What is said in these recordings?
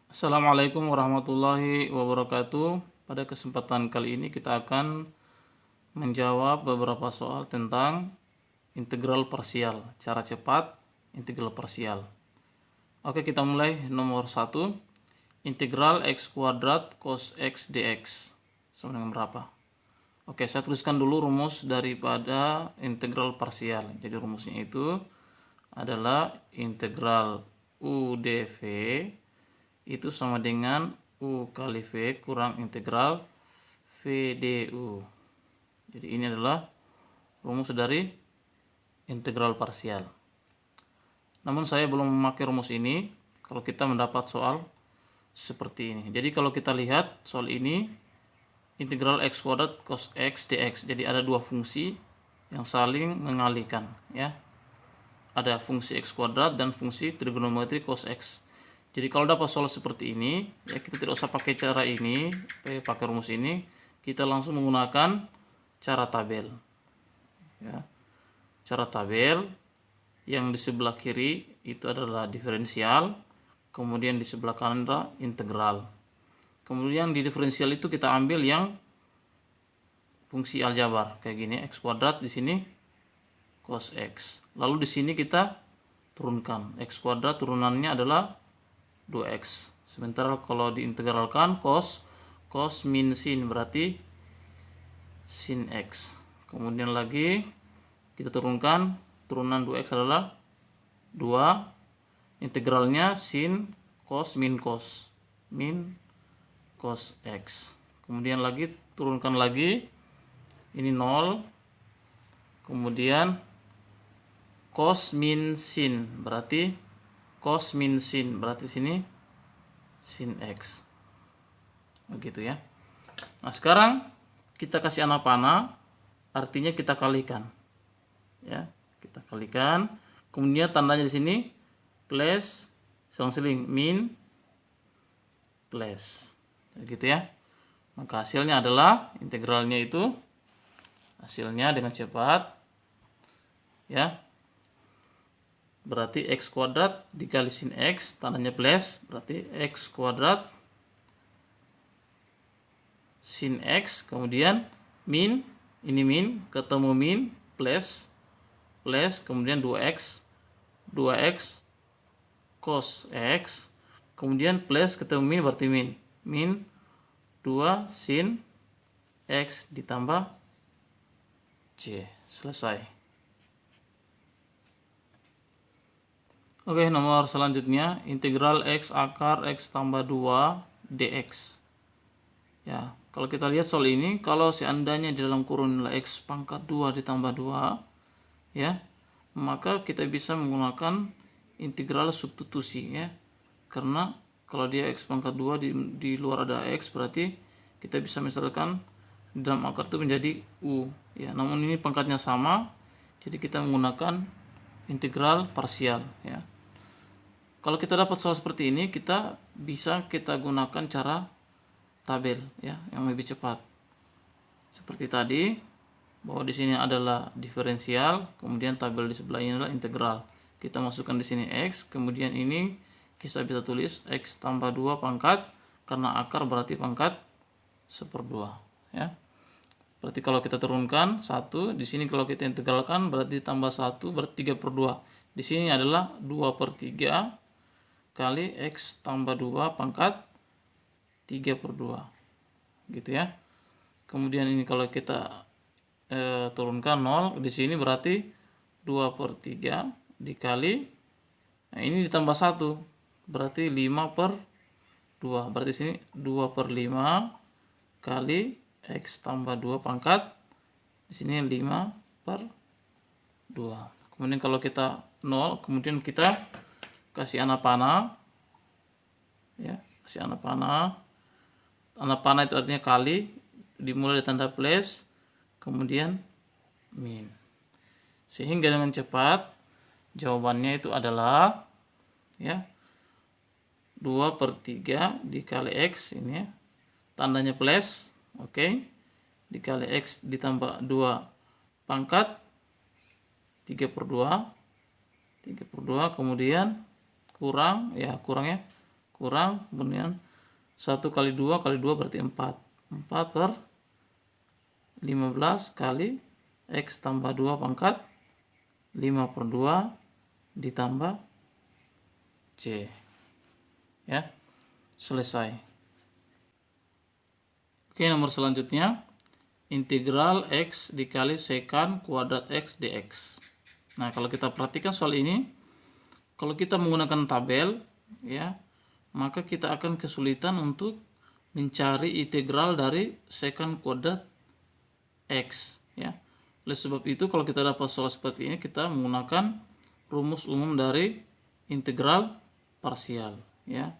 Assalamualaikum warahmatullahi wabarakatuh. Pada kesempatan kali ini kita akan menjawab beberapa soal tentang integral parsial, cara cepat integral parsial. Oke, kita mulai. Nomor 1, integral x kuadrat cos x dx sama dengan berapa? Oke, saya tuliskan dulu rumus daripada integral parsial. Jadi rumusnya itu adalah integral u dv itu sama dengan U kali V kurang integral V du. Jadi ini adalah rumus dari integral parsial. Namun saya belum memakai rumus ini kalau kita mendapat soal seperti ini. Jadi kalau kita lihat soal ini, integral x kuadrat cos x dx. Jadi ada dua fungsi yang saling mengalihkan, ya. Ada fungsi x kuadrat dan fungsi trigonometri cos x. Jadi kalau dapat soal seperti ini, ya kita tidak usah pakai cara ini, pakai rumus ini, kita langsung menggunakan cara tabel. Ya. Cara tabel yang di sebelah kiri itu adalah diferensial, kemudian di sebelah kanan adalah integral. Kemudian di diferensial itu kita ambil yang fungsi aljabar kayak gini, x kuadrat di sini cos x. Lalu di sini kita turunkan x kuadrat, turunannya adalah 2x. Sementara kalau diintegralkan cos min sin berarti sin x. Kemudian lagi kita turunkan, turunan 2x adalah 2, integralnya sin cos min cos x. Kemudian lagi turunkan lagi, ini 0. Kemudian cos min sin berarti sini sin x. Begitu ya. Nah, sekarang kita kasih anak panah, artinya kita kalikan. Ya, kita kalikan. Kemudian tandanya di sini plus selang-seling min plus. Gitu ya. Maka hasilnya adalah integralnya itu hasilnya dengan cepat, ya. Berarti x kuadrat dikali sin x, tandanya plus, berarti x kuadrat sin x, kemudian min, ini min, ketemu min, plus, kemudian 2x cos x, kemudian plus ketemu min berarti min 2 sin x ditambah c. Selesai. Oke, nomor selanjutnya integral x akar x tambah 2 dx. Ya, kalau kita lihat soal ini, kalau seandainya di dalam kurun nilai x pangkat 2 ditambah 2, ya, maka kita bisa menggunakan integral substitusi, ya. Karena kalau dia x pangkat 2 di luar ada x, berarti kita bisa misalkan di dalam akar itu menjadi u, ya. Namun ini pangkatnya sama, jadi kita menggunakan integral parsial, ya. Kalau kita dapat soal seperti ini, kita bisa gunakan cara tabel, ya, yang lebih cepat. Seperti tadi, bahwa di sini adalah diferensial, kemudian tabel di sebelahnya adalah integral. Kita masukkan di sini x, kemudian ini kita bisa tulis x tambah 2 pangkat, karena akar berarti pangkat 1/2, ya. Berarti kalau kita turunkan 1, di sini kalau kita integralkan berarti tambah 1 berarti 3/2. Di sini adalah 2/3 kali x tambah 2 pangkat 3/2, gitu ya. Kemudian ini kalau kita turunkan 0, di sini berarti 2/3 dikali, nah ini ditambah 1 berarti 5/2, berarti sini 2/5 kali x tambah 2 pangkat, di sini 5/2. Kemudian kalau kita 0, kemudian kita kasih anak panah, ya, kasih anak panah. Anak panah itu artinya kali, dimulai dari tanda plus, kemudian min. Sehingga dengan cepat jawabannya itu adalah, ya, 2/3 dikali x, ini ya, tandanya plus, oke, dikali x ditambah 2 pangkat 3/2, kemudian kurang, ya, kurangnya kurang kemudian 1 kali 2 kali 2 berarti 4. 4 per 15 kali X tambah 2 pangkat 5 per 2 ditambah C. Ya, selesai. Oke, nomor selanjutnya integral X dikali sekant kuadrat X dx. Nah, kalau kita perhatikan soal ini, kalau kita menggunakan tabel, ya, maka kita akan kesulitan untuk mencari integral dari sekant kuadrat X, ya. Oleh sebab itu, kalau kita dapat soal seperti ini, kita menggunakan rumus umum dari integral parsial, ya.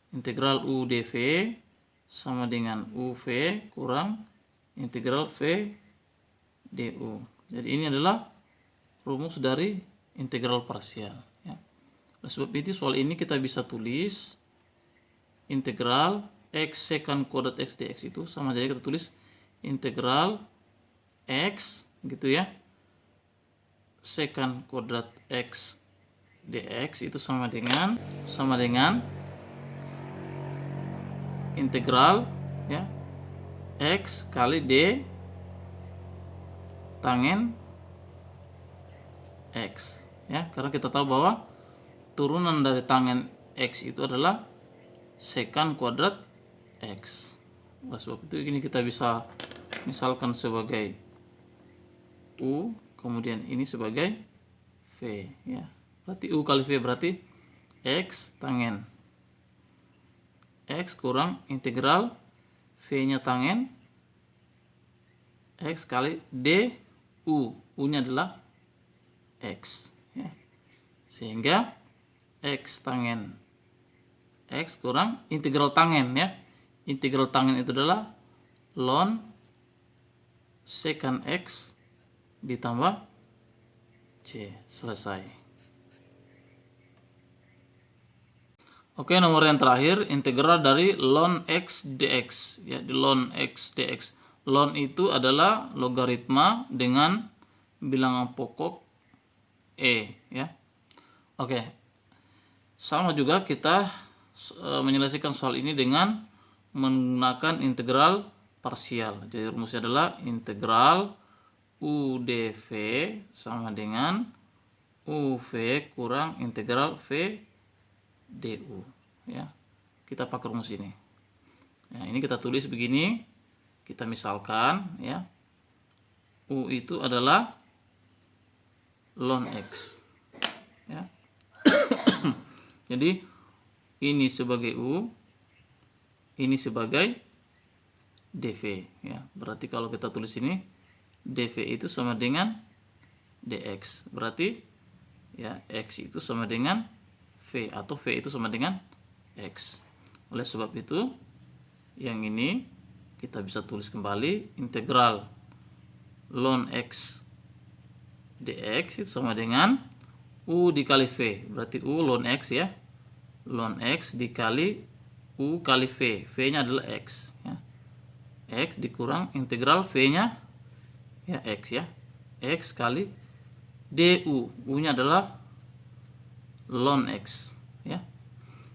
Integral U dv sama dengan UV kurang integral V du. Jadi ini adalah rumus dari integral parsial, ya. Oleh sebab itu soal ini kita bisa tulis integral X sekant kuadrat X dx itu sama saja kita tulis integral X gitu ya, sekant kuadrat X dx itu sama dengan integral, ya, X kali D tangen X, ya, karena kita tahu bahwa turunan dari tangen X itu adalah sekant kuadrat X. Oleh sebab itu ini kita bisa misalkan sebagai U, kemudian ini sebagai V, ya. Berarti U kali V berarti X tangen X kurang integral V-nya tangen X kali D U. U-nya adalah X, ya. Sehingga X tangen X kurang integral tangen, ya. Integral tangen itu adalah ln sekant X ditambah C. Selesai. Oke, nomor yang terakhir integral dari ln X dx, ya, di ln X dx. Ln itu adalah logaritma dengan bilangan pokok E, ya. Oke. Sama juga kita menyelesaikan soal ini dengan menggunakan integral parsial. Jadi rumusnya adalah integral U dv sama dengan UV kurang integral V du, ya. Kita pakai rumus ini. Nah, ini kita tulis begini. Kita misalkan, ya, U itu adalah ln X, ya. Jadi ini sebagai U, ini sebagai dv, ya. Berarti kalau kita tulis ini dv itu sama dengan dx. Berarti, ya, X itu sama dengan V atau V itu sama dengan X. Oleh sebab itu yang ini kita bisa tulis kembali integral ln X dx itu sama dengan U dikali V. Berarti U ln X, ya. Ln X dikali U kali V. V-nya adalah X, ya. X dikurang integral V-nya, ya, X, ya. X kali du. U-nya adalah ln X, ya.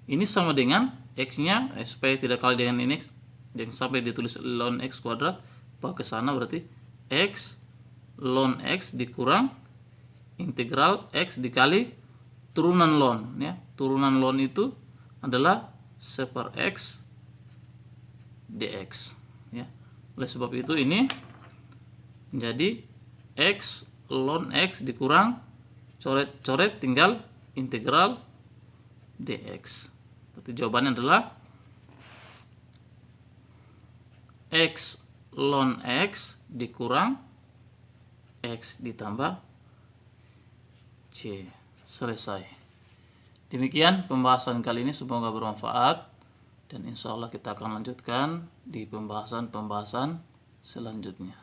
Ini sama dengan X-nya, supaya tidak kalah dengan ini X, dan sampai ditulis ln X kuadrat bawa ke sana, berarti X ln X dikurang integral X dikali turunan ln, ya. Turunan ln itu adalah 1/X dx, ya. Oleh sebab itu ini menjadi X ln X dikurang coret-coret tinggal integral dx. Berarti jawabannya adalah X ln X dikurang X ditambah C. Selesai. Demikian pembahasan kali ini, semoga bermanfaat, dan insya Allah kita akan lanjutkan di pembahasan-pembahasan selanjutnya.